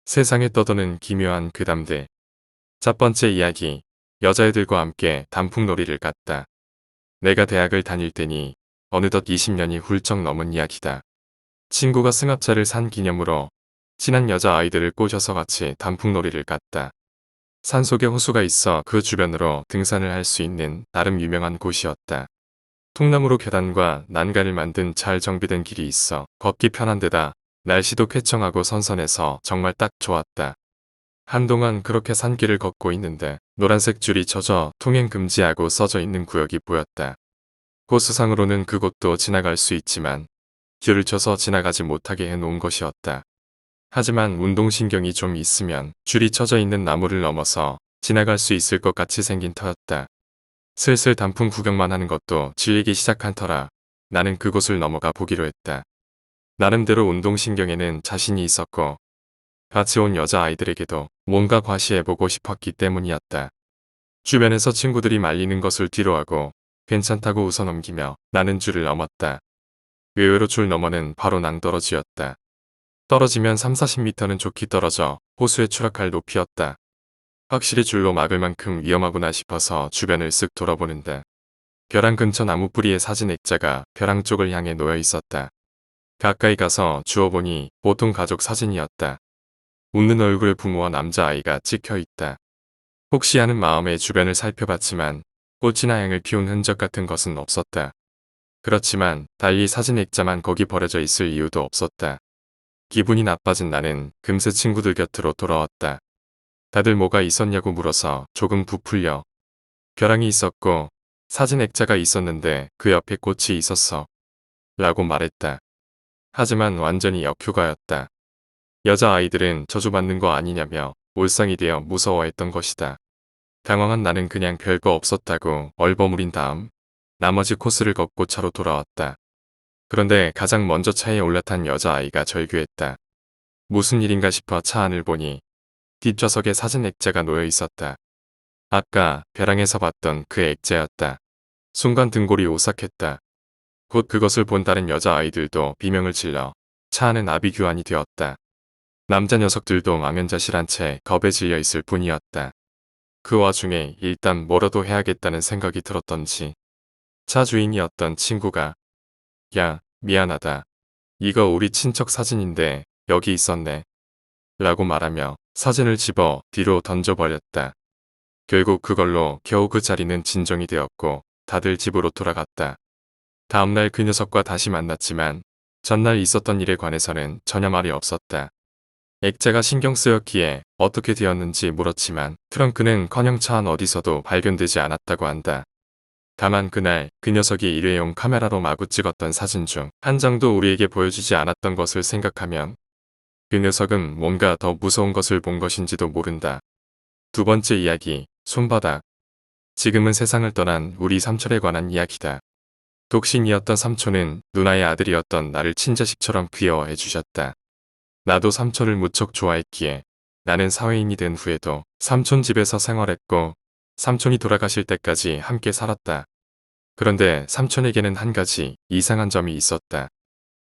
세상에 떠도는 기묘한 괴담들. 첫 번째 이야기. 여자애들과 함께 단풍놀이를 갔다. 내가 대학을 다닐 때니 어느덧 20년이 훌쩍 넘은 이야기다. 친구가 승합차를 산 기념으로 친한 여자아이들을 꼬셔서 같이 단풍놀이를 갔다. 산속에 호수가 있어 그 주변으로 등산을 할 수 있는 나름 유명한 곳이었다. 통나무로 계단과 난간을 만든 잘 정비된 길이 있어 걷기 편한 데다 날씨도 쾌청하고 선선해서 정말 딱 좋았다. 한동안 그렇게 산길을 걷고 있는데 노란색 줄이 쳐져 통행 금지하고 써져 있는 구역이 보였다. 호수상으로는 그곳도 지나갈 수 있지만 줄을 쳐서 지나가지 못하게 해놓은 것이었다. 하지만 운동신경이 좀 있으면 줄이 쳐져 있는 나무를 넘어서 지나갈 수 있을 것 같이 생긴 터였다. 슬슬 단풍 구경만 하는 것도 질리기 시작한 터라 나는 그곳을 넘어가 보기로 했다. 나름대로 운동신경에는 자신이 있었고 같이 온 여자아이들에게도 뭔가 과시해보고 싶었기 때문이었다. 주변에서 친구들이 말리는 것을 뒤로하고 괜찮다고 웃어넘기며 나는 줄을 넘었다. 의외로 줄 너머는 바로 낭떠러지였다. 떨어지면 30-40m는 좋게 떨어져 호수에 추락할 높이였다. 확실히 줄로 막을 만큼 위험하구나 싶어서 주변을 쓱 돌아보는데 벼랑 근처 나무 뿌리에 사진 액자가 벼랑 쪽을 향해 놓여 있었다. 가까이 가서 주워보니 보통 가족 사진이었다. 웃는 얼굴 부모와 남자아이가 찍혀있다. 혹시 하는 마음에 주변을 살펴봤지만 꽃이나 향을 피운 흔적 같은 것은 없었다. 그렇지만 달리 사진 액자만 거기 버려져 있을 이유도 없었다. 기분이 나빠진 나는 금세 친구들 곁으로 돌아왔다. 다들 뭐가 있었냐고 물어서 조금 부풀려. 벼랑이 있었고 사진 액자가 있었는데 그 옆에 꽃이 있었어. 라고 말했다. 하지만 완전히 역효과였다. 여자아이들은 저주받는 거 아니냐며 올상이 되어 무서워했던 것이다. 당황한 나는 그냥 별거 없었다고 얼버무린 다음 나머지 코스를 걷고 차로 돌아왔다. 그런데 가장 먼저 차에 올라탄 여자아이가 절규했다. 무슨 일인가 싶어 차 안을 보니 뒷좌석에 사진 액자가 놓여 있었다. 아까 벼랑에서 봤던 그 액자였다. 순간 등골이 오싹했다. 곧 그것을 본 다른 여자아이들도 비명을 질러 차 안은 아비규환이 되었다. 남자 녀석들도 망연자실한 채 겁에 질려 있을 뿐이었다. 그 와중에 일단 뭐라도 해야겠다는 생각이 들었던지 차 주인이었던 친구가 야, 미안하다. 이거 우리 친척 사진인데 여기 있었네. 라고 말하며 사진을 집어 뒤로 던져버렸다. 결국 그걸로 겨우 그 자리는 진정이 되었고 다들 집으로 돌아갔다. 다음날 그 녀석과 다시 만났지만 전날 있었던 일에 관해서는 전혀 말이 없었다. 액자가 신경 쓰였기에 어떻게 되었는지 물었지만 트렁크는커녕 차 안 어디서도 발견되지 않았다고 한다. 다만 그날 그 녀석이 일회용 카메라로 마구 찍었던 사진 중 한 장도 우리에게 보여주지 않았던 것을 생각하면 그 녀석은 뭔가 더 무서운 것을 본 것인지도 모른다. 두 번째 이야기, 손바닥. 지금은 세상을 떠난 우리 삼촌에 관한 이야기다. 독신이었던 삼촌은 누나의 아들이었던 나를 친자식처럼 귀여워해 주셨다. 나도 삼촌을 무척 좋아했기에 나는 사회인이 된 후에도 삼촌 집에서 생활했고 삼촌이 돌아가실 때까지 함께 살았다. 그런데 삼촌에게는 한 가지 이상한 점이 있었다.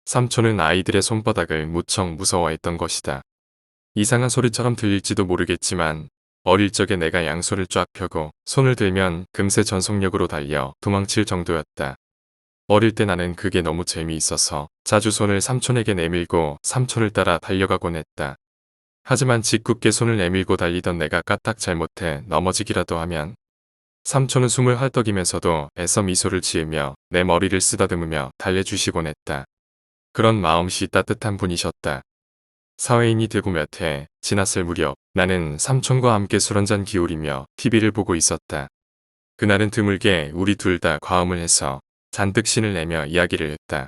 삼촌은 아이들의 손바닥을 무척 무서워했던 것이다. 이상한 소리처럼 들릴지도 모르겠지만 어릴 적에 내가 양손을 쫙 펴고 손을 들면 금세 전속력으로 달려 도망칠 정도였다. 어릴 때 나는 그게 너무 재미있어서 자주 손을 삼촌에게 내밀고 삼촌을 따라 달려가곤 했다. 하지만 짓궂게 손을 내밀고 달리던 내가 까딱 잘못해 넘어지기라도 하면 삼촌은 숨을 헐떡이면서도 애써 미소를 지으며 내 머리를 쓰다듬으며 달래주시곤 했다. 그런 마음씨 따뜻한 분이셨다. 사회인이 되고 몇 해 지났을 무렵 나는 삼촌과 함께 술 한잔 기울이며 TV를 보고 있었다. 그날은 드물게 우리 둘 다 과음을 해서 잔뜩 신을 내며 이야기를 했다.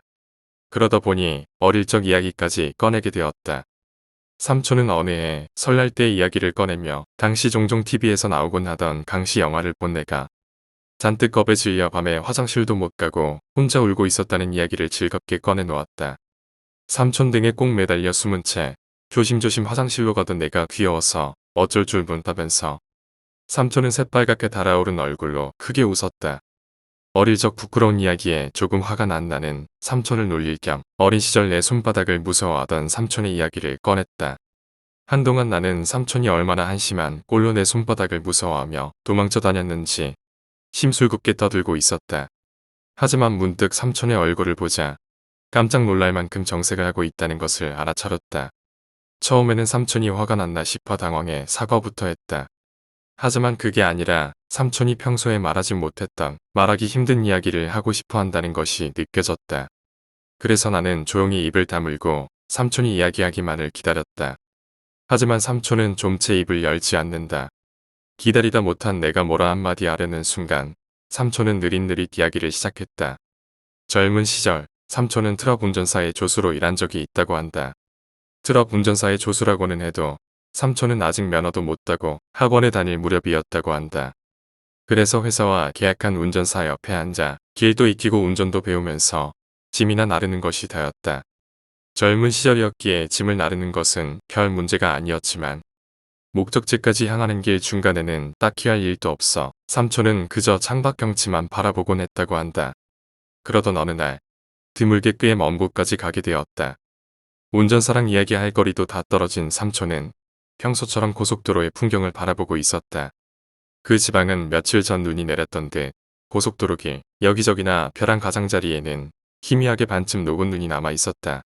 그러다 보니 어릴 적 이야기까지 꺼내게 되었다. 삼촌은 어느 해 설날 때 이야기를 꺼내며 당시 종종 TV에서 나오곤 하던 강시 영화를 본 내가 잔뜩 겁에 질려 밤에 화장실도 못 가고 혼자 울고 있었다는 이야기를 즐겁게 꺼내놓았다. 삼촌 등에 꼭 매달려 숨은 채 조심조심 화장실로 가던 내가 귀여워서 어쩔 줄 못하면서 삼촌은 새빨갛게 달아오른 얼굴로 크게 웃었다. 어릴 적 부끄러운 이야기에 조금 화가 난 나는 삼촌을 놀릴 겸 어린 시절 내 손바닥을 무서워하던 삼촌의 이야기를 꺼냈다. 한동안 나는 삼촌이 얼마나 한심한 꼴로 내 손바닥을 무서워하며 도망쳐 다녔는지 심술궂게 떠들고 있었다. 하지만 문득 삼촌의 얼굴을 보자 깜짝 놀랄 만큼 정색을 하고 있다는 것을 알아차렸다. 처음에는 삼촌이 화가 났나 싶어 당황해 사과부터 했다. 하지만 그게 아니라 삼촌이 평소에 말하지 못했던 말하기 힘든 이야기를 하고 싶어 한다는 것이 느껴졌다. 그래서 나는 조용히 입을 다물고 삼촌이 이야기하기만을 기다렸다. 하지만 삼촌은 좀채 입을 열지 않는다. 기다리다 못한 내가 뭐라 한마디 하려는 순간 삼촌은 느릿느릿 이야기를 시작했다. 젊은 시절 삼촌은 트럭 운전사의 조수로 일한 적이 있다고 한다. 트럭 운전사의 조수라고는 해도 삼촌은 아직 면허도 못 따고 학원에 다닐 무렵이었다고 한다. 그래서 회사와 계약한 운전사 옆에 앉아 길도 익히고 운전도 배우면서 짐이나 나르는 것이 다였다. 젊은 시절이었기에 짐을 나르는 것은 별 문제가 아니었지만 목적지까지 향하는 길 중간에는 딱히 할 일도 없어 삼촌은 그저 창밖 경치만 바라보곤 했다고 한다. 그러던 어느 날 드물게 꽤 먼 곳까지 가게 되었다. 운전사랑 이야기할 거리도 다 떨어진 삼촌은 평소처럼 고속도로의 풍경을 바라보고 있었다. 그 지방은 며칠 전 눈이 내렸던 듯 고속도로길 여기저기나 벼랑 가장자리에는 희미하게 반쯤 녹은 눈이 남아 있었다.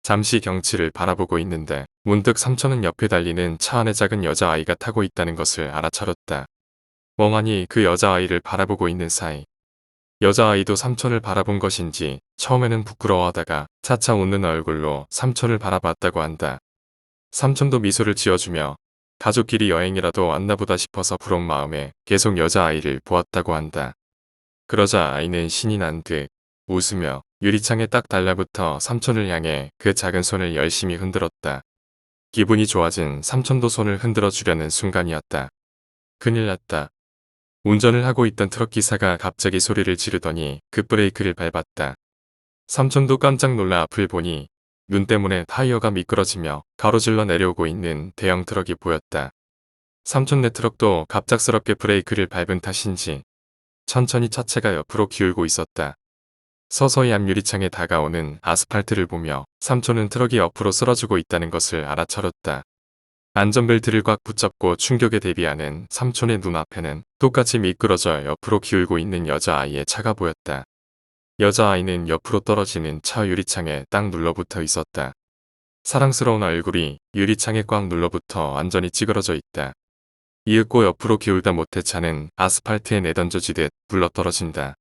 잠시 경치를 바라보고 있는데 문득 삼촌은 옆에 달리는 차 안에 작은 여자아이가 타고 있다는 것을 알아차렸다. 멍하니 그 여자아이를 바라보고 있는 사이 여자아이도 삼촌을 바라본 것인지 처음에는 부끄러워하다가 차차 웃는 얼굴로 삼촌을 바라봤다고 한다. 삼촌도 미소를 지어주며 가족끼리 여행이라도 왔나 보다 싶어서 부러운 마음에 계속 여자아이를 보았다고 한다. 그러자 아이는 신이 난 듯 웃으며 유리창에 딱 달라붙어 삼촌을 향해 그 작은 손을 열심히 흔들었다. 기분이 좋아진 삼촌도 손을 흔들어 주려는 순간이었다. 큰일 났다. 운전을 하고 있던 트럭기사가 갑자기 소리를 지르더니 급브레이크를 밟았다. 삼촌도 깜짝 놀라 앞을 보니 눈 때문에 타이어가 미끄러지며 가로질러 내려오고 있는 대형 트럭이 보였다. 삼촌네 트럭도 갑작스럽게 브레이크를 밟은 탓인지 천천히 차체가 옆으로 기울고 있었다. 서서히 앞 유리창에 다가오는 아스팔트를 보며 삼촌은 트럭이 옆으로 쓰러지고 있다는 것을 알아차렸다. 안전벨트를 꽉 붙잡고 충격에 대비하는 삼촌의 눈앞에는 똑같이 미끄러져 옆으로 기울고 있는 여자아이의 차가 보였다. 여자아이는 옆으로 떨어지는 차 유리창에 딱 눌러붙어 있었다. 사랑스러운 얼굴이 유리창에 꽉 눌러붙어 완전히 찌그러져 있다. 이윽고 옆으로 기울다 못해 차는 아스팔트에 내던져지듯 굴러떨어진다.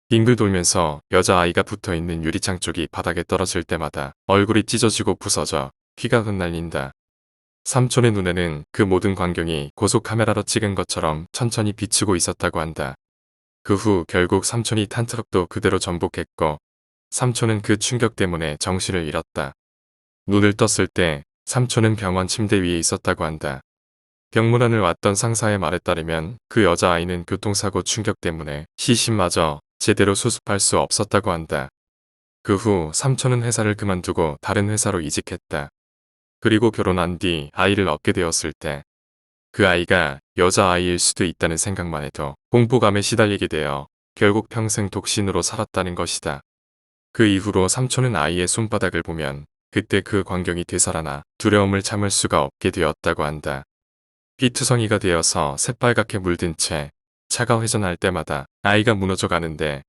빙글 돌면서 여자아이가 붙어있는 유리창 쪽이 바닥에 떨어질 때마다 얼굴이 찢어지고 부서져 피가 흩날린다. 삼촌의 눈에는 그 모든 광경이 고속 카메라로 찍은 것처럼 천천히 비추고 있었다고 한다. 그 후 결국 삼촌이 탄 트럭도 그대로 전복했고 삼촌은 그 충격 때문에 정신을 잃었다. 눈을 떴을 때 삼촌은 병원 침대 위에 있었다고 한다. 병문안을 왔던 상사의 말에 따르면 그 여자아이는 교통사고 충격 때문에 시신마저 제대로 수습할 수 없었다고 한다. 그 후 삼촌은 회사를 그만두고 다른 회사로 이직했다. 그리고 결혼한 뒤 아이를 얻게 되었을 때 그 아이가 여자아이일 수도 있다는 생각만 해도 공포감에 시달리게 되어 결국 평생 독신으로 살았다는 것이다. 그 이후로 삼촌은 아이의 손바닥을 보면 그때 그 광경이 되살아나 두려움을 참을 수가 없게 되었다고 한다. 피투성이가 되어서 새빨갛게 물든 채 차가 회전할 때마다 아이가 무너져 가는데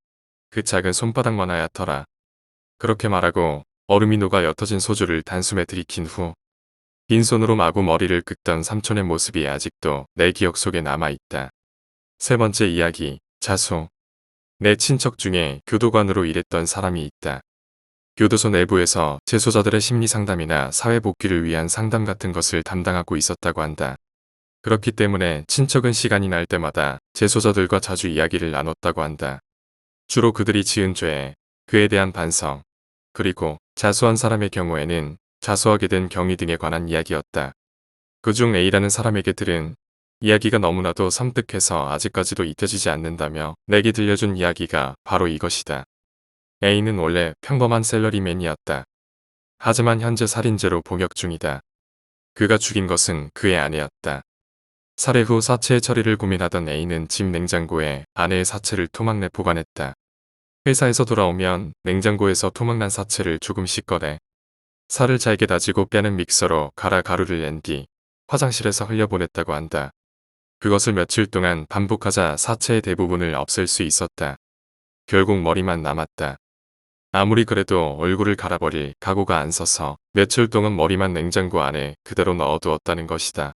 그 작은 손바닥만 하얗더라. 그렇게 말하고 얼음이 녹아 옅어진 소주를 단숨에 들이킨 후 빈손으로 마구 머리를 긁던 삼촌의 모습이 아직도 내 기억 속에 남아있다. 세 번째 이야기, 자수. 내 친척 중에 교도관으로 일했던 사람이 있다. 교도소 내부에서 재소자들의 심리상담이나 사회복귀를 위한 상담 같은 것을 담당하고 있었다고 한다. 그렇기 때문에 친척은 시간이 날 때마다 재소자들과 자주 이야기를 나눴다고 한다. 주로 그들이 지은 죄, 그에 대한 반성, 그리고 자수한 사람의 경우에는 자수하게 된 경위 등에 관한 이야기였다. 그중 A라는 사람에게 들은 이야기가 너무나도 섬뜩해서 아직까지도 잊혀지지 않는다며 내게 들려준 이야기가 바로 이것이다. A는 원래 평범한 샐러리맨이었다. 하지만 현재 살인죄로 복역 중이다. 그가 죽인 것은 그의 아내였다. 살해 후 사체의 처리를 고민하던 A는 집 냉장고에 아내의 사체를 토막내 보관했다. 회사에서 돌아오면 냉장고에서 토막난 사체를 조금씩 꺼내 살을 잘게 다지고 뼈는 믹서로 갈아 가루를 낸 뒤 화장실에서 흘려보냈다고 한다. 그것을 며칠 동안 반복하자 사체의 대부분을 없앨 수 있었다. 결국 머리만 남았다. 아무리 그래도 얼굴을 갈아버릴 각오가 안 서서 며칠 동안 머리만 냉장고 안에 그대로 넣어두었다는 것이다.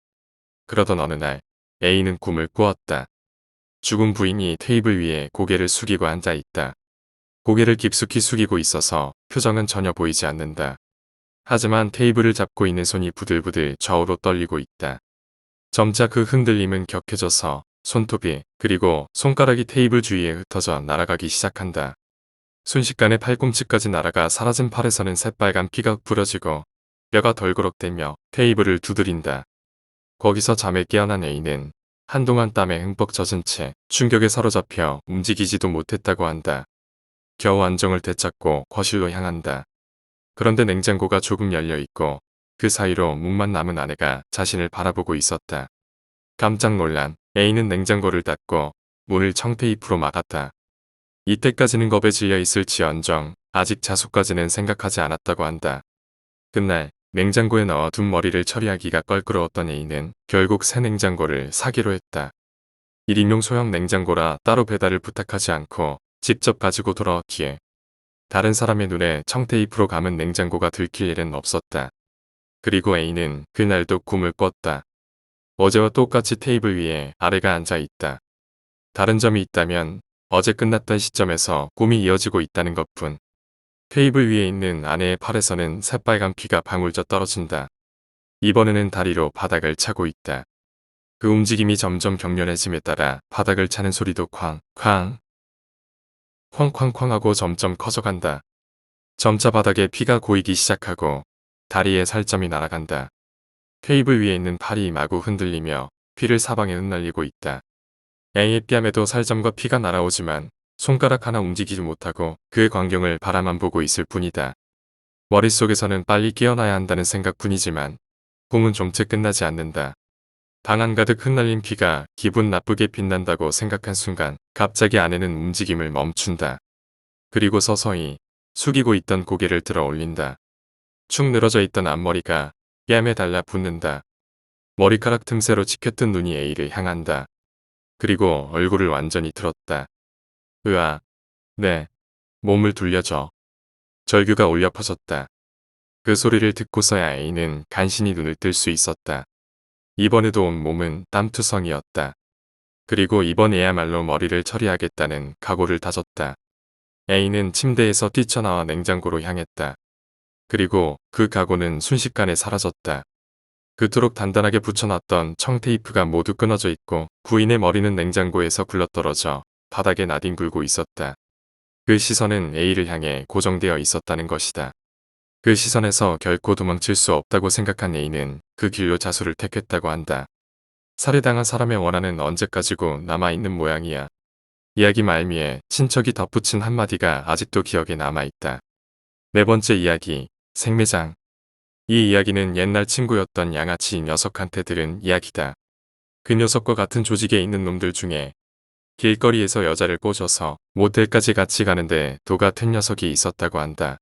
그러던 어느 날 A는 꿈을 꾸었다. 죽은 부인이 테이블 위에 고개를 숙이고 앉아 있다. 고개를 깊숙이 숙이고 있어서 표정은 전혀 보이지 않는다. 하지만 테이블을 잡고 있는 손이 부들부들 좌우로 떨리고 있다. 점차 그 흔들림은 격해져서 손톱이 그리고 손가락이 테이블 주위에 흩어져 날아가기 시작한다. 순식간에 팔꿈치까지 날아가 사라진 팔에서는 새빨간 피가 부러지고 뼈가 덜그럭대며 테이블을 두드린다. 거기서 잠에 깨어난 A는 한동안 땀에 흠뻑 젖은 채 충격에 사로잡혀 움직이지도 못했다고 한다. 겨우 안정을 되찾고 거실로 향한다. 그런데 냉장고가 조금 열려있고 그 사이로 문만 남은 아내가 자신을 바라보고 있었다. 깜짝 놀란 A는 냉장고를 닫고 문을 청테이프로 막았다. 이때까지는 겁에 질려 있을지언정 아직 자수까지는 생각하지 않았다고 한다. 그날 냉장고에 넣어 둔 머리를 처리하기가 껄끄러웠던 A는 결국 새 냉장고를 사기로 했다. 1인용 소형 냉장고라 따로 배달을 부탁하지 않고 직접 가지고 돌아왔기에 다른 사람의 눈에 청테이프로 감은 냉장고가 들킬 일은 없었다. 그리고 A는 그날도 꿈을 꿨다. 어제와 똑같이 테이블 위에 아내가 앉아 있다. 다른 점이 있다면 어제 끝났던 시점에서 꿈이 이어지고 있다는 것뿐. 테이블 위에 있는 아내의 팔에서는 새빨간 피가 방울져 떨어진다. 이번에는 다리로 바닥을 차고 있다. 그 움직임이 점점 격렬해짐에 따라 바닥을 차는 소리도 쾅쾅 쾅쾅쾅하고 점점 커져간다. 점차 바닥에 피가 고이기 시작하고 다리에 살점이 날아간다. 테이블 위에 있는 팔이 마구 흔들리며 피를 사방에 흩날리고 있다. A의 뺨에도 살점과 피가 날아오지만 손가락 하나 움직이지 못하고 그의 광경을 바라만 보고 있을 뿐이다. 머릿속에서는 빨리 깨어나야 한다는 생각뿐이지만 꿈은 좀 채 끝나지 않는다. 방 한가득 흩날린 피가 기분 나쁘게 빛난다고 생각한 순간 갑자기 아내는 움직임을 멈춘다. 그리고 서서히 숙이고 있던 고개를 들어 올린다. 축 늘어져 있던 앞머리가 뺨에 달라붙는다. 머리카락 틈새로 치켜뜬 눈이 A를 향한다. 그리고 얼굴을 완전히 들었다. 으아, 네, 몸을 돌려줘. 절규가 울려 퍼졌다. 그 소리를 듣고서야 A는 간신히 눈을 뜰 수 있었다. 이번에도 온 몸은 땀투성이었다. 그리고 이번에야말로 머리를 처리하겠다는 각오를 다졌다. A는 침대에서 뛰쳐나와 냉장고로 향했다. 그리고 그 각오는 순식간에 사라졌다. 그토록 단단하게 붙여놨던 청테이프가 모두 끊어져 있고 부인의 머리는 냉장고에서 굴러떨어져 바닥에 나뒹굴고 있었다. 그 시선은 A를 향해 고정되어 있었다는 것이다. 그 시선에서 결코 도망칠 수 없다고 생각한 A는 그 길로 자수를 택했다고 한다. 살해당한 사람의 원한은 언제까지고 남아있는 모양이야. 이야기 말미에 친척이 덧붙인 한마디가 아직도 기억에 남아있다. 네 번째 이야기, 생매장. 이 이야기는 옛날 친구였던 양아치 녀석한테 들은 이야기다. 그 녀석과 같은 조직에 있는 놈들 중에 길거리에서 여자를 꼬셔서 모텔까지 같이 가는데 도 같은 녀석이 있었다고 한다.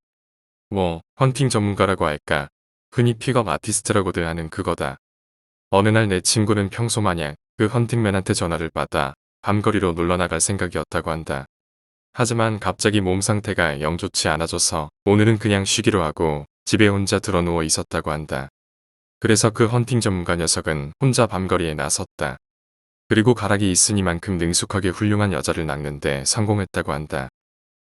뭐 헌팅 전문가라고 할까, 흔히 픽업 아티스트라고들 하는 그거다. 어느 날 내 친구는 평소마냥 그 헌팅맨한테 전화를 받아 밤거리로 놀러나갈 생각이었다고 한다. 하지만 갑자기 몸 상태가 영 좋지 않아져서 오늘은 그냥 쉬기로 하고 집에 혼자 드러누워 있었다고 한다. 그래서 그 헌팅 전문가 녀석은 혼자 밤거리에 나섰다. 그리고 가락이 있으니만큼 능숙하게 훌륭한 여자를 낚는데 성공했다고 한다.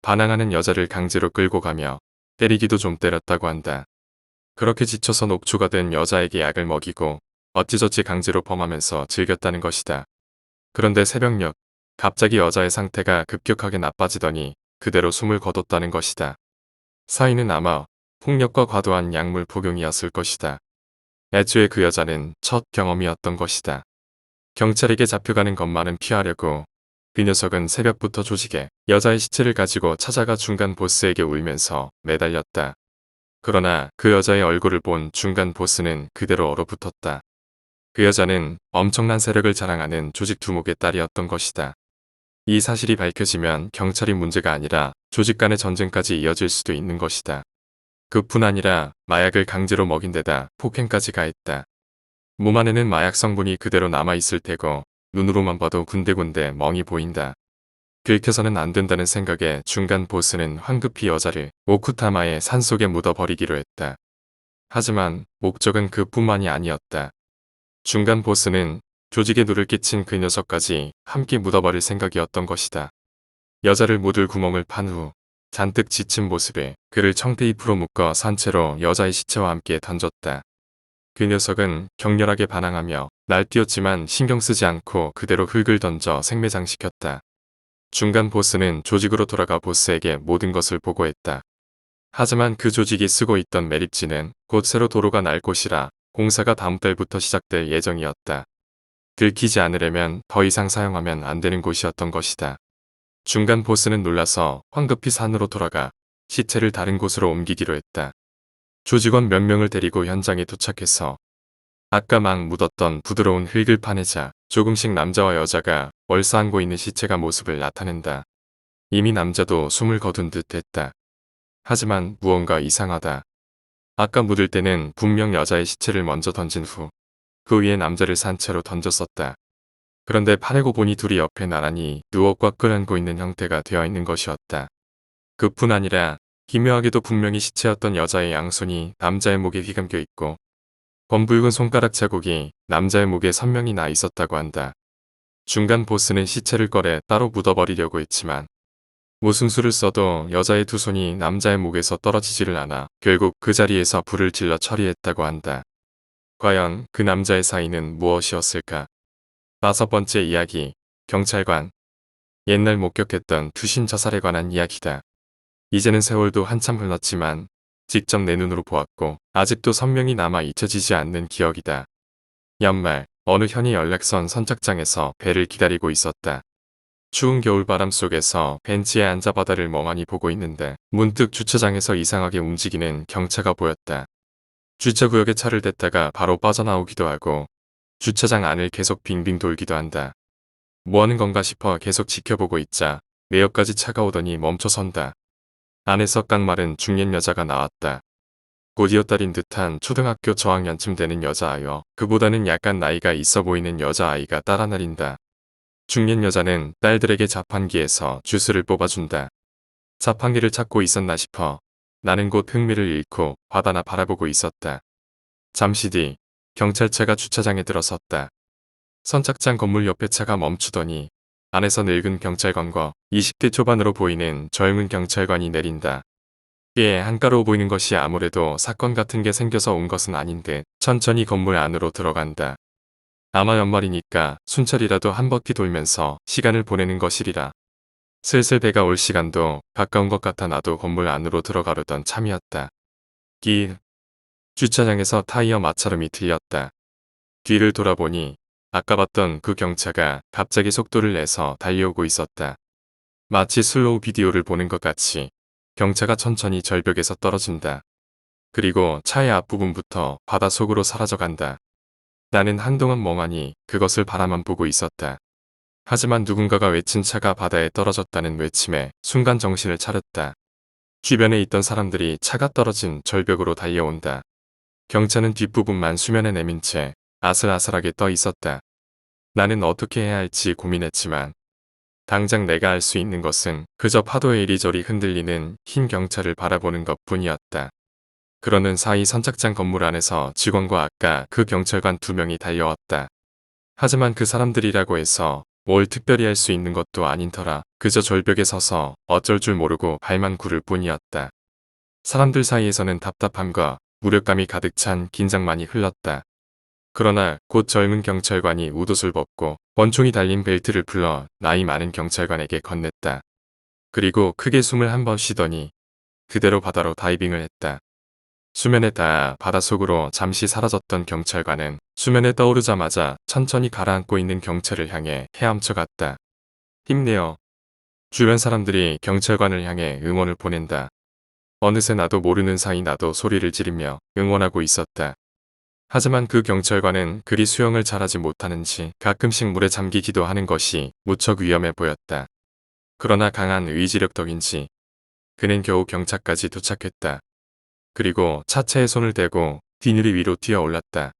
반항하는 여자를 강제로 끌고 가며 때리기도 좀 때렸다고 한다. 그렇게 지쳐서 녹초가 된 여자에게 약을 먹이고 어찌저찌 강제로 범하면서 즐겼다는 것이다. 그런데 새벽녘 갑자기 여자의 상태가 급격하게 나빠지더니 그대로 숨을 거뒀다는 것이다. 사인은 아마 폭력과 과도한 약물 복용이었을 것이다. 애초에 그 여자는 첫 경험이었던 것이다. 경찰에게 잡혀가는 것만은 피하려고 그 녀석은 새벽부터 조직에 여자의 시체를 가지고 찾아가 중간 보스에게 울면서 매달렸다. 그러나 그 여자의 얼굴을 본 중간 보스는 그대로 얼어붙었다. 그 여자는 엄청난 세력을 자랑하는 조직 두목의 딸이었던 것이다. 이 사실이 밝혀지면 경찰이 문제가 아니라 조직 간의 전쟁까지 이어질 수도 있는 것이다. 그뿐 아니라 마약을 강제로 먹인 데다 폭행까지 가했다. 몸 안에는 마약 성분이 그대로 남아있을 테고 눈으로만 봐도 군데군데 멍이 보인다. 긁혀서는 안 된다는 생각에 중간 보스는 황급히 여자를 오쿠타마의 산속에 묻어버리기로 했다. 하지만 목적은 그뿐만이 아니었다. 중간 보스는 조직에 누를 끼친 그 녀석까지 함께 묻어버릴 생각이었던 것이다. 여자를 묻을 구멍을 판 후 잔뜩 지친 모습에 그를 청테이프로 묶어 산채로 여자의 시체와 함께 던졌다. 그 녀석은 격렬하게 반항하며 날뛰었지만 신경 쓰지 않고 그대로 흙을 던져 생매장시켰다. 중간 보스는 조직으로 돌아가 보스에게 모든 것을 보고했다. 하지만 그 조직이 쓰고 있던 매립지는 곧 새로 도로가 날 곳이라 공사가 다음 달부터 시작될 예정이었다. 들키지 않으려면 더 이상 사용하면 안 되는 곳이었던 것이다. 중간 보스는 놀라서 황급히 산으로 돌아가 시체를 다른 곳으로 옮기기로 했다. 조직원 몇 명을 데리고 현장에 도착해서 아까 막 묻었던 부드러운 흙을 파내자 조금씩 남자와 여자가 얼싸안고 있는 시체가 모습을 나타낸다. 이미 남자도 숨을 거둔 듯 했다. 하지만 무언가 이상하다. 아까 묻을 때는 분명 여자의 시체를 먼저 던진 후 그 위에 남자를 산 채로 던졌었다. 그런데 파내고 보니 둘이 옆에 나란히 누워 꽉 끌어안고 있는 형태가 되어 있는 것이었다. 그뿐 아니라 기묘하게도 분명히 시체였던 여자의 양손이 남자의 목에 휘감겨 있고 검붉은 손가락 자국이 남자의 목에 선명히 나 있었다고 한다. 중간 보스는 시체를 꺼내 따로 묻어버리려고 했지만 무슨 수를 써도 여자의 두 손이 남자의 목에서 떨어지지를 않아 결국 그 자리에서 불을 질러 처리했다고 한다. 과연 그 남자의 사인은 무엇이었을까? 5번째 이야기, 경찰관. 옛날 목격했던 투신 자살에 관한 이야기다. 이제는 세월도 한참 흘렀지만 직접 내 눈으로 보았고 아직도 선명히 남아 잊혀지지 않는 기억이다. 연말, 어느 현이 연락선 선착장에서 배를 기다리고 있었다. 추운 겨울바람 속에서 벤치에 앉아 바다를 멍하니 보고 있는데 문득 주차장에서 이상하게 움직이는 경차가 보였다. 주차구역에 차를 댔다가 바로 빠져나오기도 하고 주차장 안을 계속 빙빙 돌기도 한다. 뭐하는 건가 싶어 계속 지켜보고 있자 내 옆까지 차가 오더니 멈춰선다. 안에서 깡마른 중년 여자가 나왔다. 곧 이웃딸인 듯한 초등학교 저학년쯤 되는 여자아여, 그보다는 약간 나이가 있어 보이는 여자아이가 따라 내린다. 중년 여자는 딸들에게 자판기에서 주스를 뽑아준다. 자판기를 찾고 있었나 싶어 나는 곧 흥미를 잃고 바다나 바라보고 있었다. 잠시 뒤 경찰차가 주차장에 들어섰다. 선착장 건물 옆에 차가 멈추더니 안에서 늙은 경찰관과 20대 초반으로 보이는 젊은 경찰관이 내린다. 꽤 한가로워 보이는 것이 아무래도 사건 같은 게 생겨서 온 것은 아닌 듯 천천히 건물 안으로 들어간다. 아마 연말이니까 순찰이라도 한 바퀴 돌면서 시간을 보내는 것이리라. 슬슬 배가 올 시간도 가까운 것 같아 나도 건물 안으로 들어가려던 참이었다. 주차장에서 타이어 마찰음이 들렸다. 뒤를 돌아보니 아까 봤던 그 경차가 갑자기 속도를 내서 달려오고 있었다. 마치 슬로우 비디오를 보는 것 같이 경차가 천천히 절벽에서 떨어진다. 그리고 차의 앞부분부터 바닷속으로 사라져간다. 나는 한동안 멍하니 그것을 바라만 보고 있었다. 하지만 누군가가 외친 차가 바다에 떨어졌다는 외침에 순간 정신을 차렸다. 주변에 있던 사람들이 차가 떨어진 절벽으로 달려온다. 경차는 뒷부분만 수면에 내민 채 아슬아슬하게 떠 있었다. 나는 어떻게 해야 할지 고민했지만 당장 내가 할 수 있는 것은 그저 파도에 이리저리 흔들리는 흰 경차를 바라보는 것뿐이었다. 그러는 사이 선착장 건물 안에서 직원과 아까 그 경찰관 2명이 달려왔다. 하지만 그 사람들이라고 해서 뭘 특별히 할 수 있는 것도 아닌 터라 그저 절벽에 서서 어쩔 줄 모르고 발만 구를 뿐이었다. 사람들 사이에서는 답답함과 무력감이 가득 찬 긴장만이 흘렀다. 그러나 곧 젊은 경찰관이 웃옷을 벗고 권총이 달린 벨트를 풀러 나이 많은 경찰관에게 건넸다. 그리고 크게 숨을 한 번 쉬더니 그대로 바다로 다이빙을 했다. 수면에 닿아 바닷속으로 잠시 사라졌던 경찰관은 수면에 떠오르자마자 천천히 가라앉고 있는 경찰을 향해 헤엄쳐 갔다. 힘내요. 주변 사람들이 경찰관을 향해 응원을 보낸다. 어느새 나도 모르는 사이 나도 소리를 지르며 응원하고 있었다. 하지만 그 경찰관은 그리 수영을 잘하지 못하는지 가끔씩 물에 잠기기도 하는 것이 무척 위험해 보였다. 그러나 강한 의지력 덕인지 그는 겨우 경차까지 도착했다. 그리고 차체에 손을 대고 비닐이 위로 뛰어 올랐다.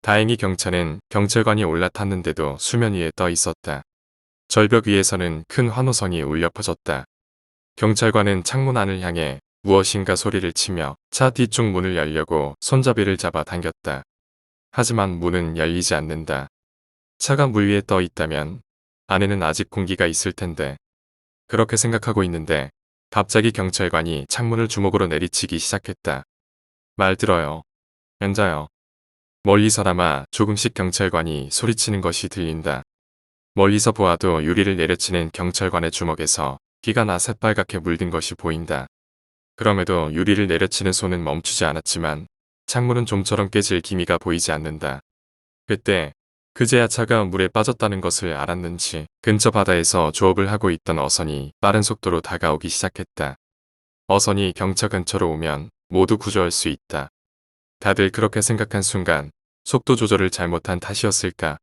다행히 경차는 경찰관이 올라탔는데도 수면 위에 떠 있었다. 절벽 위에서는 큰 환호성이 울려 퍼졌다. 경찰관은 창문 안을 향해 무엇인가 소리를 치며 차 뒤쪽 문을 열려고 손잡이를 잡아 당겼다. 하지만 문은 열리지 않는다. 차가 물 위에 떠 있다면 안에는 아직 공기가 있을 텐데. 그렇게 생각하고 있는데 갑자기 경찰관이 창문을 주먹으로 내리치기 시작했다. 말 들어요. 앉아요. 멀리서나마 조금씩 경찰관이 소리치는 것이 들린다. 멀리서 보아도 유리를 내려치는 경찰관의 주먹에서 피가 나 새빨갛게 물든 것이 보인다. 그럼에도 유리를 내려치는 손은 멈추지 않았지만 창문은 좀처럼 깨질 기미가 보이지 않는다. 그때 그제야 차가 물에 빠졌다는 것을 알았는지 근처 바다에서 조업을 하고 있던 어선이 빠른 속도로 다가오기 시작했다. 어선이 경차 근처로 오면 모두 구조할 수 있다. 다들 그렇게 생각한 순간 속도 조절을 잘못한 탓이었을까?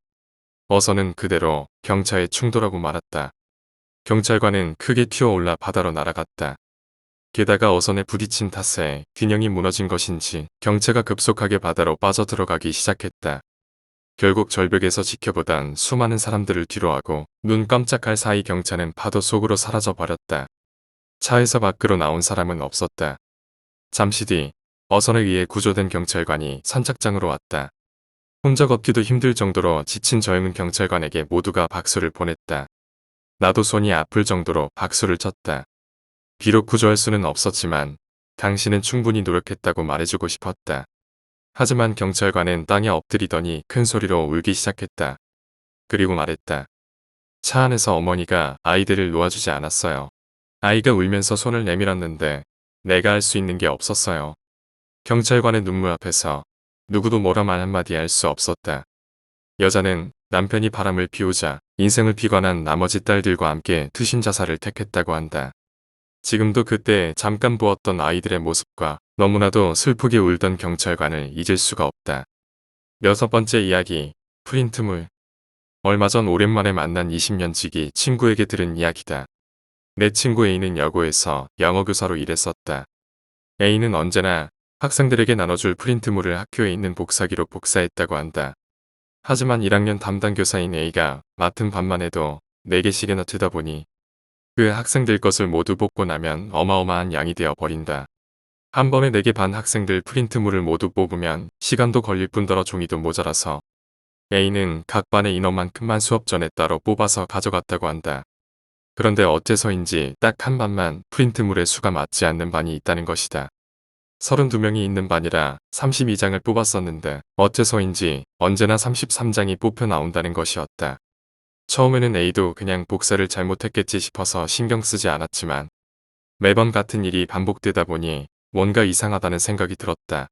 어선은 그대로 경차에 충돌하고 말았다. 경찰관은 크게 튀어올라 바다로 날아갔다. 게다가 어선에 부딪힌 탓에 균형이 무너진 것인지 경차가 급속하게 바다로 빠져들어가기 시작했다. 결국 절벽에서 지켜보던 수많은 사람들을 뒤로하고 눈 깜짝할 사이 경차는 파도 속으로 사라져 버렸다. 차에서 밖으로 나온 사람은 없었다. 잠시 뒤 어선에 의해 구조된 경찰관이 선착장으로 왔다. 혼자 걷기도 힘들 정도로 지친 젊은 경찰관에게 모두가 박수를 보냈다. 나도 손이 아플 정도로 박수를 쳤다. 비록 구조할 수는 없었지만 당신은 충분히 노력했다고 말해주고 싶었다. 하지만 경찰관은 땅에 엎드리더니 큰 소리로 울기 시작했다. 그리고 말했다. 차 안에서 어머니가 아이들을 놓아주지 않았어요. 아이가 울면서 손을 내밀었는데 내가 할 수 있는 게 없었어요. 경찰관의 눈물 앞에서 누구도 뭐라 말 한마디 할 수 없었다. 여자는 남편이 바람을 피우자 인생을 비관한 나머지 딸들과 함께 투신 자살을 택했다고 한다. 지금도 그때 잠깐 보았던 아이들의 모습과 너무나도 슬프게 울던 경찰관을 잊을 수가 없다. 6번째 이야기, 프린트물. 얼마 전 오랜만에 만난 20년지기 친구에게 들은 이야기다. 내 친구 A는 여고에서 영어교사로 일했었다. A는 언제나 학생들에게 나눠줄 프린트물을 학교에 있는 복사기로 복사했다고 한다. 하지만 1학년 담당 교사인 A가 맡은 반만 해도 4개씩이나 트다 보니 그 학생들 것을 모두 뽑고 나면 어마어마한 양이 되어 버린다. 한 번에 4개 반 학생들 프린트물을 모두 뽑으면 시간도 걸릴 뿐더러 종이도 모자라서 A는 각 반의 인원만큼만 수업 전에 따로 뽑아서 가져갔다고 한다. 그런데 어째서인지 딱 한 반만 프린트물의 수가 맞지 않는 반이 있다는 것이다. 32명이 있는 반이라 32장을 뽑았었는데 어째서인지 언제나 33장이 뽑혀 나온다는 것이었다. 처음에는 A도 그냥 복사를 잘못했겠지 싶어서 신경 쓰지 않았지만 매번 같은 일이 반복되다 보니 뭔가 이상하다는 생각이 들었다.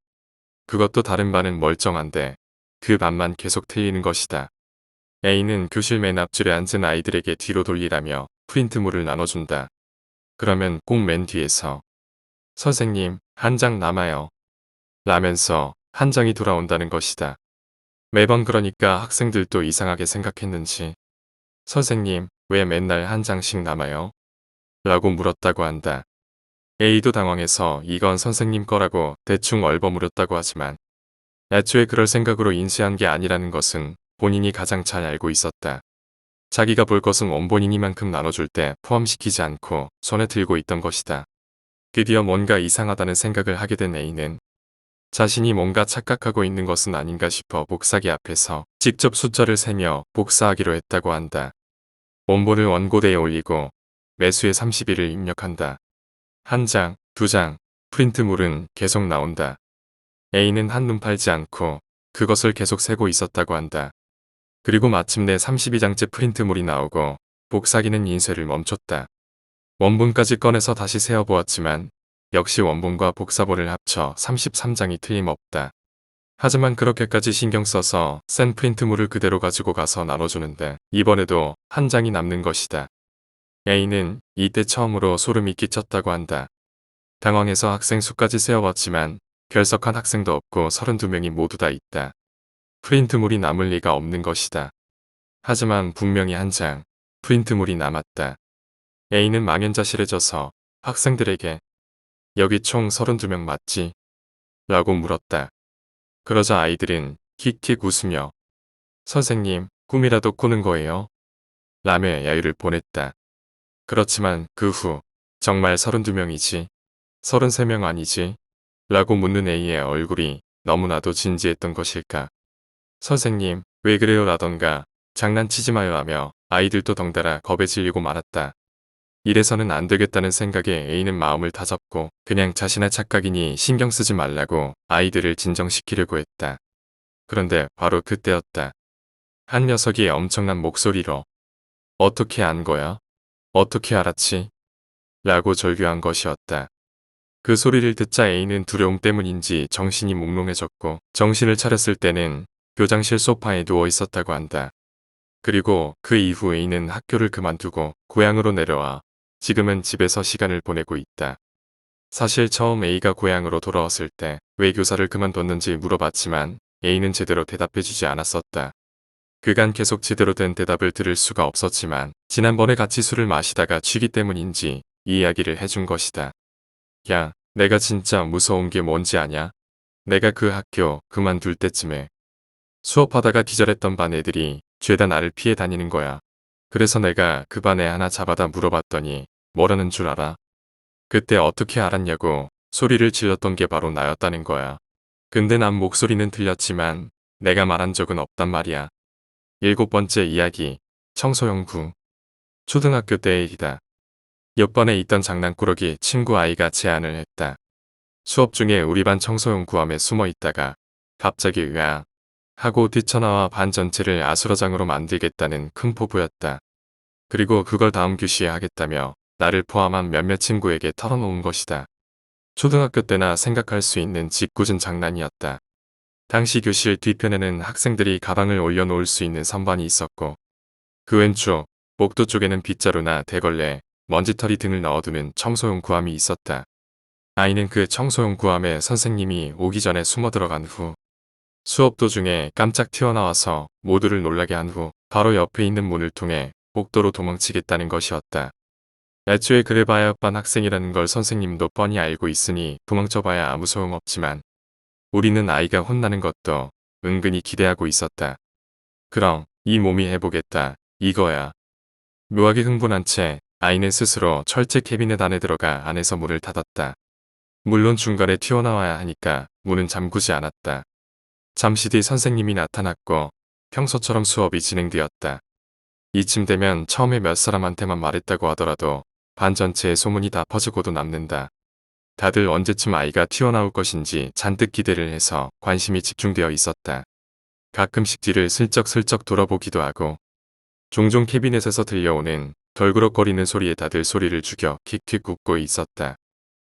그것도 다른 반은 멀쩡한데 그 반만 계속 틀리는 것이다. A는 교실 맨 앞줄에 앉은 아이들에게 뒤로 돌리라며 프린트물을 나눠준다. 그러면 꼭 맨 뒤에서 선생님, 한 장 남아요. 라면서 한 장이 돌아온다는 것이다. 매번 그러니까 학생들도 이상하게 생각했는지 선생님, 왜 맨날 한 장씩 남아요? 라고 물었다고 한다. A도 당황해서 이건 선생님 거라고 대충 얼버무렸다고 하지만 애초에 그럴 생각으로 인쇄한 게 아니라는 것은 본인이 가장 잘 알고 있었다. 자기가 볼 것은 원본이니만큼 나눠줄 때 포함시키지 않고 손에 들고 있던 것이다. 드디어 뭔가 이상하다는 생각을 하게 된 A는 자신이 뭔가 착각하고 있는 것은 아닌가 싶어 복사기 앞에서 직접 숫자를 세며 복사하기로 했다고 한다. 원본을 원고대에 올리고 매수의 30일을 입력한다. 한 장, 2장, 프린트물은 계속 나온다. A는 한눈 팔지 않고 그것을 계속 세고 있었다고 한다. 그리고 마침내 32장째 프린트물이 나오고 복사기는 인쇄를 멈췄다. 원본까지 꺼내서 다시 세어보았지만 역시 원본과 복사본을 합쳐 33장이 틀림없다. 하지만 그렇게까지 신경 써서 센 프린트물을 그대로 가지고 가서 나눠주는데 이번에도 한 장이 남는 것이다. A는 이때 처음으로 소름이 끼쳤다고 한다. 당황해서 학생 수까지 세어봤지만 결석한 학생도 없고 32명이 모두 다 있다. 프린트물이 남을 리가 없는 것이다. 하지만 분명히 한 장 프린트물이 남았다. A는 망연자실해져서 학생들에게 여기 총 32명 맞지? 라고 물었다. 그러자 아이들은 킥킥 웃으며 선생님, 꿈이라도 꾸는 거예요? 라며 야유를 보냈다. 그렇지만 그 후 정말 32명이지? 33명 아니지? 라고 묻는 A의 얼굴이 너무나도 진지했던 것일까. 선생님, 왜 그래요? 라던가 장난치지 마요 라며 아이들도 덩달아 겁에 질리고 말았다. 이래서는 안 되겠다는 생각에 A는 마음을 다잡고 그냥 자신의 착각이니 신경 쓰지 말라고 아이들을 진정시키려고 했다. 그런데 바로 그때였다. 한 녀석이 엄청난 목소리로 어떻게 안 거야? 어떻게 알았지? 라고 절규한 것이었다. 그 소리를 듣자 A는 두려움 때문인지 정신이 몽롱해졌고 정신을 차렸을 때는 교장실 소파에 누워 있었다고 한다. 그리고 그 이후 A는 학교를 그만두고 고향으로 내려와 지금은 집에서 시간을 보내고 있다. 사실 처음 A가 고향으로 돌아왔을 때 왜 교사를 그만뒀는지 물어봤지만 A는 제대로 대답해주지 않았었다. 그간 계속 제대로 된 대답을 들을 수가 없었지만 지난번에 같이 술을 마시다가 취기 때문인지 이 이야기를 해준 것이다. 야, 내가 진짜 무서운 게 뭔지 아냐? 내가 그 학교 그만둘 때쯤에 수업하다가 기절했던 반 애들이 죄다 나를 피해 다니는 거야. 그래서 내가 그 반에 하나 잡아다 물어봤더니 뭐라는 줄 알아? 그때 어떻게 알았냐고 소리를 질렀던 게 바로 나였다는 거야. 근데 난 목소리는 들렸지만 내가 말한 적은 없단 말이야. 7번째 이야기, 청소년구. 초등학교 때의 일이다. 옆반에 있던 장난꾸러기 친구 아이가 제안을 했다. 수업 중에 우리 반 청소년 구함에 숨어 있다가 갑자기 으악 하고 뛰쳐나와 반 전체를 아수라장으로 만들겠다는 큰 포부였다. 그리고 그걸 다음 교시에 하겠다며 나를 포함한 몇몇 친구에게 털어놓은 것이다. 초등학교 때나 생각할 수 있는 짓궂은 장난이었다. 당시 교실 뒤편에는 학생들이 가방을 올려놓을 수 있는 선반이 있었고 그 왼쪽, 복도 쪽에는 빗자루나 대걸레, 먼지털이 등을 넣어두는 청소용 구함이 있었다. 아이는 그 청소용 구함에 선생님이 오기 전에 숨어 들어간 후 수업 도중에 깜짝 튀어나와서 모두를 놀라게 한 후 바로 옆에 있는 문을 통해 복도로 도망치겠다는 것이었다. 애초에 그래봐야 반 학생이라는 걸 선생님도 뻔히 알고 있으니 도망쳐봐야 아무 소용없지만 우리는 아이가 혼나는 것도 은근히 기대하고 있었다. 그럼 이 몸이 해보겠다 이거야. 묘하게 흥분한 채 아이는 스스로 철제 캐비넷 안에 들어가 안에서 문을 닫았다. 물론 중간에 튀어나와야 하니까 문은 잠그지 않았다. 잠시 뒤 선생님이 나타났고 평소처럼 수업이 진행되었다. 이쯤 되면 처음에 몇 사람한테만 말했다고 하더라도 반 전체에 소문이 다 퍼지고도 남는다. 다들 언제쯤 아이가 튀어나올 것인지 잔뜩 기대를 해서 관심이 집중되어 있었다. 가끔씩 뒤를 슬쩍슬쩍 돌아보기도 하고 종종 캐비넷에서 들려오는 덜그럭거리는 소리에 다들 소리를 죽여 킥킥 웃고 있었다.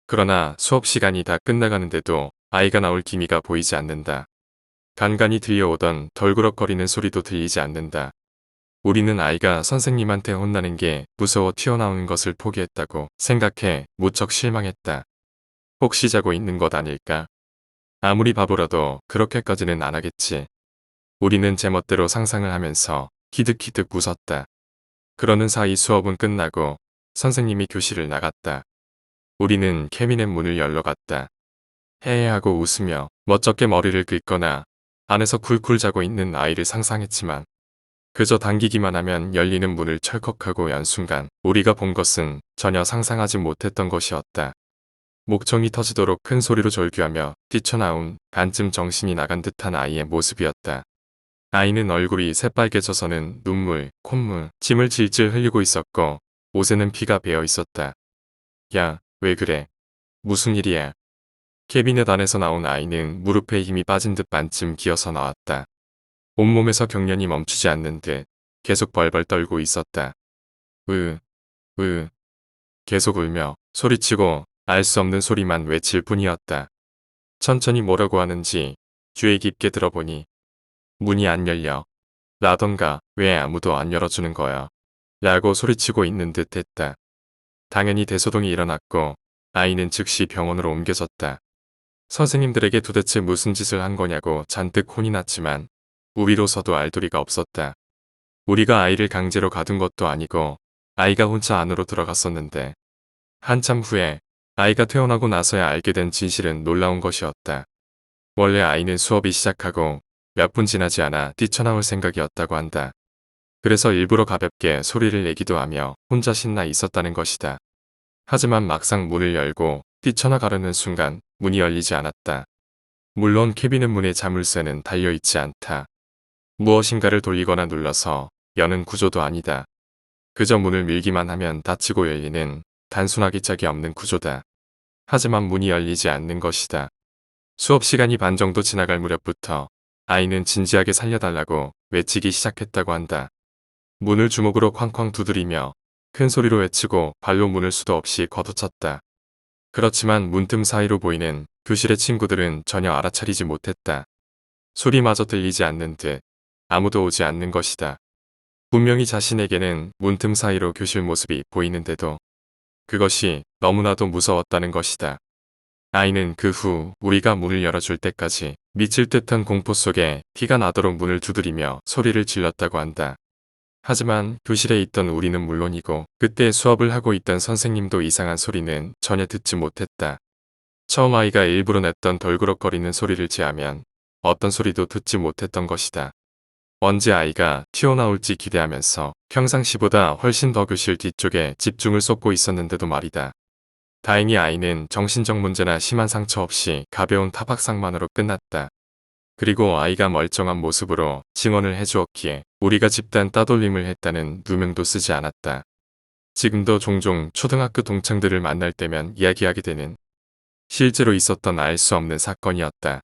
그러나 수업 시간이 다 끝나가는데도 아이가 나올 기미가 보이지 않는다. 간간이 들려오던 덜그럭거리는 소리도 들리지 않는다. 우리는 아이가 선생님한테 혼나는 게 무서워 튀어나오는 것을 포기했다고 생각해 무척 실망했다. 혹시 자고 있는 것 아닐까? 아무리 바보라도 그렇게까지는 안 하겠지. 우리는 제멋대로 상상을 하면서 키득키득 웃었다. 그러는 사이 수업은 끝나고 선생님이 교실을 나갔다. 우리는 캐비넷 문을 열러 갔다. 해해하고 웃으며 멋쩍게 머리를 긁거나 안에서 쿨쿨 자고 있는 아이를 상상했지만 그저 당기기만 하면 열리는 문을 철컥하고 연 순간 우리가 본 것은 전혀 상상하지 못했던 것이었다. 목청이 터지도록 큰 소리로 절규하며 뛰쳐나온 반쯤 정신이 나간 듯한 아이의 모습이었다. 아이는 얼굴이 새빨개져서는 눈물, 콧물, 침을 질질 흘리고 있었고 옷에는 피가 배어 있었다. 야, 왜 그래? 무슨 일이야? 캐비넷 안에서 나온 아이는 무릎에 힘이 빠진 듯 반쯤 기어서 나왔다. 온몸에서 경련이 멈추지 않는 듯 계속 벌벌 떨고 있었다. 계속 울며 소리치고 알 수 없는 소리만 외칠 뿐이었다. 천천히 뭐라고 하는지 귀에 깊게 들어보니 문이 안 열려. 라던가 왜 아무도 안 열어주는 거야. 라고 소리치고 있는 듯 했다. 당연히 대소동이 일어났고 아이는 즉시 병원으로 옮겨졌다. 선생님들에게 도대체 무슨 짓을 한 거냐고 잔뜩 혼이 났지만 우리로서도 알 도리가 없었다. 우리가 아이를 강제로 가둔 것도 아니고 아이가 혼자 안으로 들어갔었는데 한참 후에 아이가 태어나고 나서야 알게 된 진실은 놀라운 것이었다. 원래 아이는 수업이 시작하고 몇 분 지나지 않아 뛰쳐나올 생각이었다고 한다. 그래서 일부러 가볍게 소리를 내기도 하며 혼자 신나 있었다는 것이다. 하지만 막상 문을 열고 뛰쳐나가려는 순간 문이 열리지 않았다. 물론 캐비넷 문에 자물쇠는 달려있지 않다. 무엇인가를 돌리거나 눌러서 여는 구조도 아니다. 그저 문을 밀기만 하면 닫히고 열리는 단순하기 짝이 없는 구조다. 하지만 문이 열리지 않는 것이다. 수업 시간이 반 정도 지나갈 무렵부터 아이는 진지하게 살려달라고 외치기 시작했다고 한다. 문을 주먹으로 쾅쾅 두드리며 큰 소리로 외치고 발로 문을 수도 없이 걷어찼다. 그렇지만 문틈 사이로 보이는 교실의 친구들은 전혀 알아차리지 못했다. 소리마저 들리지 않는 듯 아무도 오지 않는 것이다. 분명히 자신에게는 문틈 사이로 교실 모습이 보이는데도 그것이 너무나도 무서웠다는 것이다. 아이는 그 후 우리가 문을 열어줄 때까지 미칠 듯한 공포 속에 피가 나도록 문을 두드리며 소리를 질렀다고 한다. 하지만 교실에 있던 우리는 물론이고 그때 수업을 하고 있던 선생님도 이상한 소리는 전혀 듣지 못했다. 처음 아이가 일부러 냈던 덜그럭거리는 소리를 제하면 어떤 소리도 듣지 못했던 것이다. 언제 아이가 튀어나올지 기대하면서 평상시보다 훨씬 더 교실 뒤쪽에 집중을 쏟고 있었는데도 말이다. 다행히 아이는 정신적 문제나 심한 상처 없이 가벼운 타박상만으로 끝났다. 그리고 아이가 멀쩡한 모습으로 증언을 해주었기에 우리가 집단 따돌림을 했다는 누명도 쓰지 않았다. 지금도 종종 초등학교 동창들을 만날 때면 이야기하게 되는 실제로 있었던 알 수 없는 사건이었다.